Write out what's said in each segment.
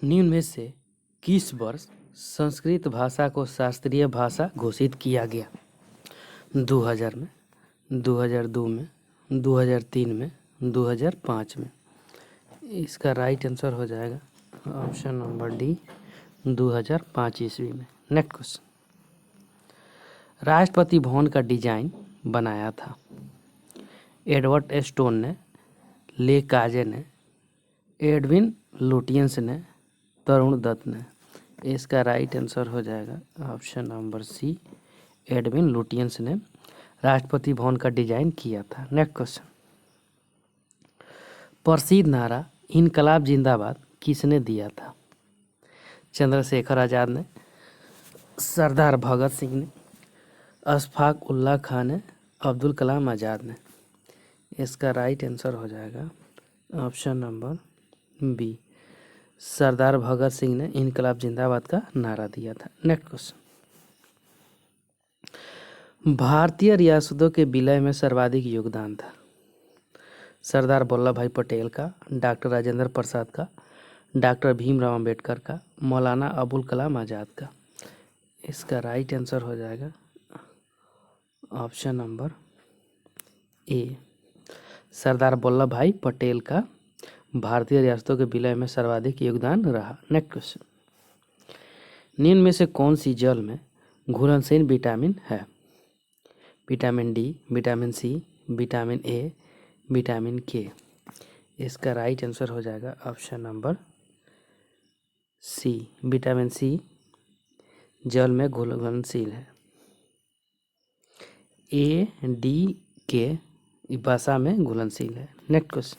निम्न में से किस वर्ष संस्कृत भाषा को शास्त्रीय भाषा घोषित किया गया? 2000 में, 2002 में, 2003 में, 2005 में। इसका राइट आंसर हो जाएगा ऑप्शन नंबर डी, 2005 ईस्वी में। नेक्स्ट क्वेश्चन, राष्ट्रपति भवन का डिजाइन बनाया था एडवर्ड स्टोन ने, ले काजे ने, एडविन लुटियंस ने, तरुण दत्त ने। इसका राइट आंसर हो जाएगा option number C, Edwin Lutyens ने राष्ट्रपति भवन का डिजाइन किया था। नेक्स्ट क्वेश्चन, प्रसिद्ध नारा इनकलाब जिंदाबाद किसने दिया था? चंद्रशेखर आज़ाद ने, सरदार भगत सिंह ने, अशफाक उल्लाह खान ने, अब्दुल कलाम आज़ाद ने। इसका राइट आंसर हो जाएगा ऑप्शन नंबर बी, सरदार भगत सिंह ने इनकलाब जिंदाबाद का नारा दिया था। नेक्स्ट क्वेश्चन, भारतीय रियासतों के विलय में सर्वाधिक योगदान था सरदार वल्लभ भाई पटेल का, डॉक्टर राजेंद्र प्रसाद का, डॉक्टर भीमराव अंबेडकर का, मौलाना अबुल कलाम आज़ाद का। इसका राइट आंसर हो जाएगा ऑप्शन नंबर ए, सरदार वल्लभ भाई पटेल का भारतीय रियासतों के विलय में सर्वाधिक योगदान रहा। नेक्स्ट क्वेश्चन, निम्न में से कौन सी जल में घुलनशील विटामिन है? Vitamin D, vitamin C, vitamin A, vitamin K. इसका राइट आंसर हो जाएगा option number C, vitamin C जल में घुलनशील है। ए, डी, के भाषा में घुलनशील है। नेक्स्ट क्वेश्चन,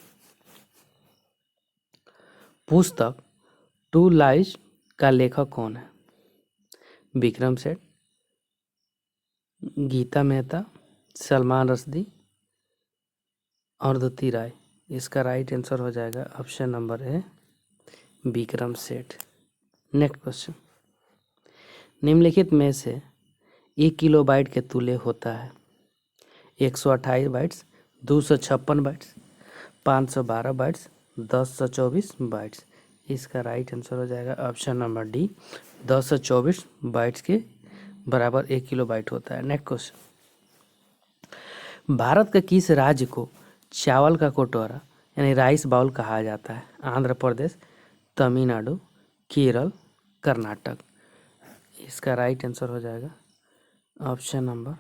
पुस्तक टू लाइव्स का लेखक कौन है? विक्रम सेठ, गीता मेहता, सलमान रश्दी, अरुंधति राय। इसका राइट आंसर हो जाएगा ऑप्शन नंबर ए, विक्रम सेठ। नेक्स्ट क्वेश्चन, निम्नलिखित में से 1 किलोबाइट के तुल्य होता है? 128 बाइट्स, 256 बाइट्स, 512 बाइट्स, 1024 बाइट्स। इसका राइट आंसर हो जाएगा ऑप्शन नंबर डी, 1024 बाइट्स के बराबर 1 किलोबाइट होता है। नेक्स्ट क्वेश्चन, भारत के किस राज्य को चावल का कटोरा यानी राइस बाउल कहा जाता है? आंध्र प्रदेश, तमिलनाडु, केरल, कर्नाटक। इसका राइट आंसर हो जाएगा ऑप्शन नंबर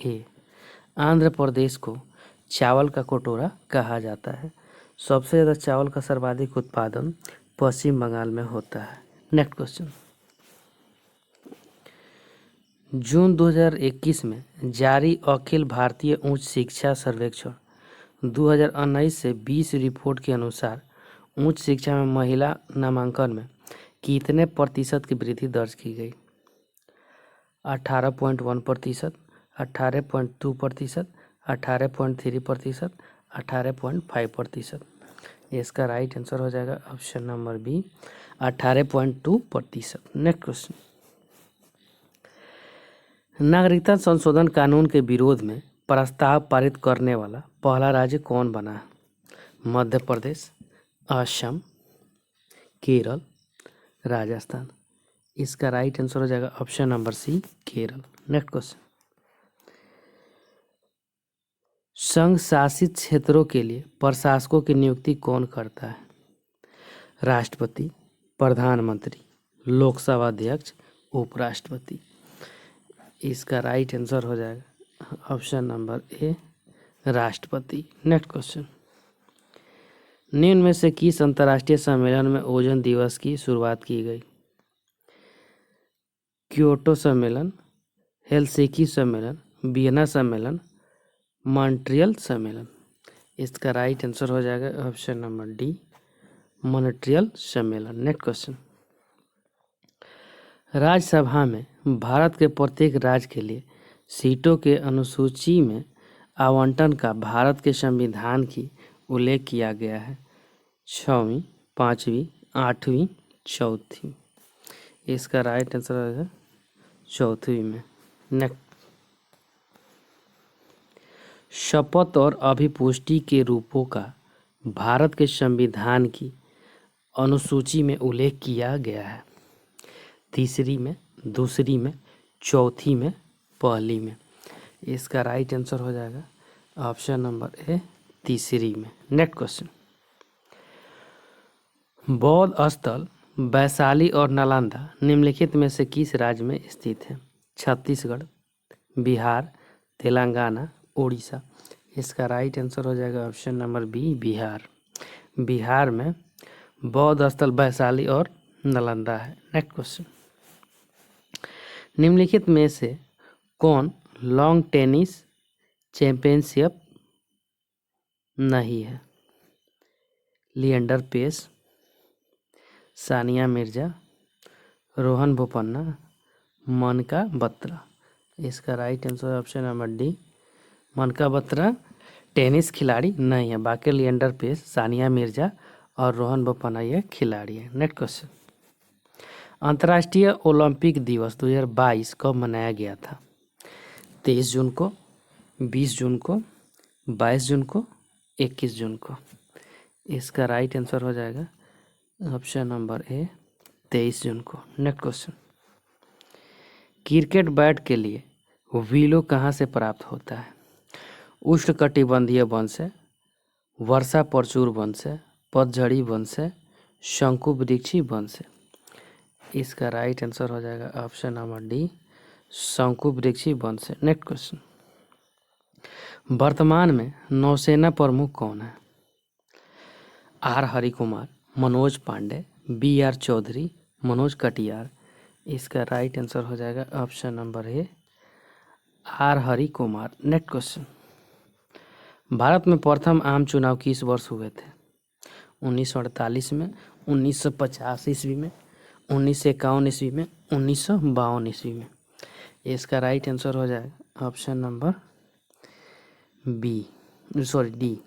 ए, आंध्र प्रदेश को चावल का कटोरा कहा जाता है। सबसे ज़्यादा चावल का सर्वाधिक उत्पादन पश्चिम बंगाल में होता है। नेक्स्ट क्वेश्चन, जून 2021 में जारी अखिल भारतीय उच्च शिक्षा सर्वेक्षण 2019 से 20 रिपोर्ट के अनुसार उच्च शिक्षा में महिला नामांकन में कितने प्रतिशत की वृद्धि दर्ज की गई? 18.1%, 18.2%, 18.3%, 18.5%। इसका राइट आंसर हो जाएगा option number B, 18.2%। Next question, नागरिकता संशोधन कानून के विरोध में प्रस्ताव पारित करने वाला पहला राज्य कौन बना है? मध्य प्रदेश, असम, केरल, राजस्थान। इसका राइट आंसर हो जाएगा option number C, Kerala. Next question, संघ शासित क्षेत्रों के लिए प्रशासकों की नियुक्ति कौन करता है? राष्ट्रपति, प्रधानमंत्री, लोकसभा अध्यक्ष, उपराष्ट्रपति। इसका राइट आंसर हो जाएगा ऑप्शन नंबर ए, राष्ट्रपति। नेक्स्ट क्वेश्चन, निम्न में से किस अंतर्राष्ट्रीय सम्मेलन में ओजोन दिवस की शुरुआत की गई? क्योटो सम्मेलन, हेलसिंकी सम्मेलन, वियना सम्मेलन, मॉन्ट्रियल सम्मेलन। इसका राइट आंसर हो जाएगा ऑप्शन नंबर डी, मॉन्ट्रियल सम्मेलन। नेक्स्ट क्वेश्चन, राज्यसभा में भारत के प्रत्येक राज्य के लिए सीटों के अनुसूची में आवंटन का भारत के संविधान की उल्लेख किया गया है? 6वीं, 5वीं, 8वीं, 4थी। इसका राइट आंसर होगा 4थी में। नेक्स्ट, शपथ और अभिपुष्टि के रूपों का भारत के संविधान की अनुसूची में उल्लेख किया गया है? तीसरी में, दूसरी में, चौथी में, पहली में? इसका राइट आंसर हो जाएगा ऑप्शन नंबर ए, तीसरी में। नेक्स्ट क्वेश्चन, बौद्ध स्थल वैशाली और नालंदा निम्नलिखित में से किस राज्य में स्थित है? छत्तीसगढ़, बिहार, तेलंगाना, उड़ीसा? इसका राइट आंसर हो जाएगा option number B, Bihar. Bihar में बौद्ध स्थल वैशाली और नालंदा है। नेक्स्ट क्वेश्चन, निम्नलिखित में से कौन लॉन्ग टेनिस चैंपियनशिप नहीं है? लिएंडर पेस, सानिया मिर्जा, रोहन बोपन्ना, मनका बत्रा? इसका right answer option number D, मनका बत्रा टेनिस खिलाड़ी नहीं है, बाकी लिएंडर पेस, सानिया मिर्जा और रोहन बोपन्ना ये खिलाड़ी है। नेक्स्ट क्वेश्चन, अंतर्राष्ट्रीय ओलंपिक दिवस 2022 कब मनाया गया था? 23 जून को, 20 जून को, 22 जून को, 21 जून को? इसका राइट आंसर हो जाएगा ऑप्शन नंबर ए, 23 जून को। नेक्स्ट क्वेश्चन, क्रिकेट बैट के लिए विलो कहाँ से प्राप्त होता है? उष्णकटिबंधीय वन से, वर्षा प्रचुर वन से, पतझड़ी वन से, शंकु वृक्षी वन से? इसका राइट आंसर हो जाएगा ऑप्शन नंबर डी, शंकु वृक्षी वन से। नेक्स्ट क्वेश्चन, वर्तमान में नौसेना प्रमुख कौन है? R Harikumar, Manoj Pande, B R Chaudhary, Manoj Katiyar? इसका राइट आंसर हो जाएगा option number A, R Harikumar. Next question, Bharat में प्रथम आम चुनाव किस वर्ष हुए थे? 1948 में, 1950 ईस्वी में, 1951 ईस्वी में, 1952 ईस्वी में? इसका राइट आंसर हो जाएगा option number B, sorry D,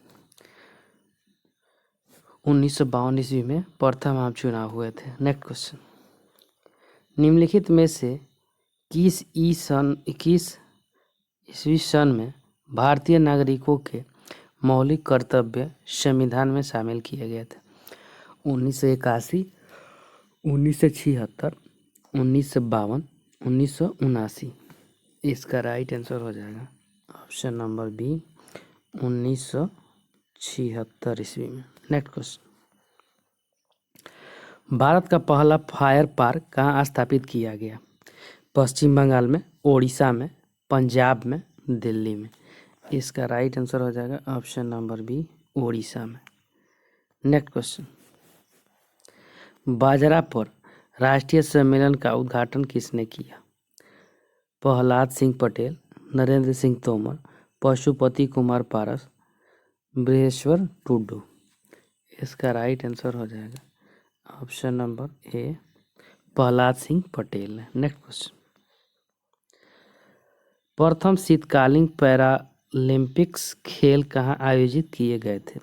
1952 ईस्वी में प्रथम आम चुनाव हुए थे। नेक्स्ट क्वेश्चन, निम्नलिखित में से किस ईस्वी सन में भारतीय नागरिकों के मौलिक कर्तव्य संविधान में शामिल किए गए थे? 1981, 1976, 1952, 1979? इसका राइट आंसर हो जाएगा ऑप्शन नंबर बी, 1976 ईस्वी में। नेक्स्ट क्वेश्चन, भारत का पहला फायर पार्क कहाँ स्थापित किया गया? पश्चिम बंगाल में, ओडिशा में, पंजाब में, दिल्ली में? इसका राइट आंसर हो जाएगा ऑप्शन नंबर बी, ओडिशा में। नेक्स्ट क्वेश्चन, बाजरा पर राष्ट्रीय सम्मेलन का उद्घाटन किसने किया? प्रहलाद सिंह पटेल, नरेंद्र सिंह तोमर, पशुपति कुमार पारस, बृहस्पति टुडू? इसका राइट आंसर हो जाएगा option number A, Prahlad Singh Patel ने। नेक्स्ट क्वेश्चन, प्रथम शीतकालीन पैरालंपिक्स खेल कहाँ आयोजित किए गए थे?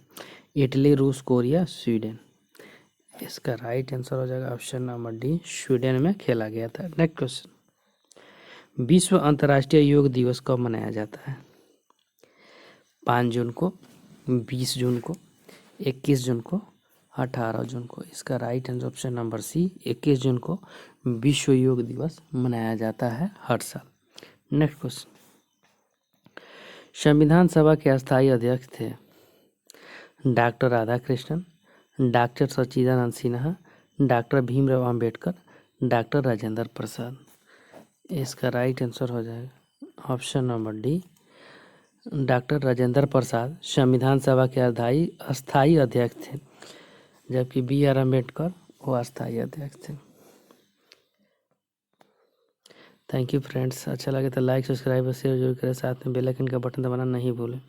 इटली, रूस, कोरिया, स्वीडन? इसका राइट आंसर हो जाएगा ऑप्शन नंबर डी, स्वीडन में खेला गया था। नेक्स्ट क्वेश्चन, विश्व अंतर्राष्ट्रीय योग दिवस कब मनाया जाता है? 5 जून को, 20 जून को, 21 जून को, 18 जून को? इसका right answer option number C, 21 जून को विश्व योग दिवस मनाया जाता है हर साल। नेक्स्ट क्वेश्चन, संविधान सभा के अस्थायी अध्यक्ष थे doctor Radhakrishnan, doctor Sachchidanand Sinha, doctor Bhimrao Ambedkar, doctor Rajendra Prasad? इसका राइट आंसर हो जाएगा option number D, doctor Rajendra Prasad संविधान सभा के अस्थायी अध्यक्ष थे, जबकि बी आर अम्बेडकर वो अस्थायी अध्यक्ष थे। थैंक यू फ्रेंड्स, अच्छा लगे तो लाइक, सब्सक्राइब और शेयर जरूर करें, साथ में बेल आइकन का बटन दबाना नहीं भूलें।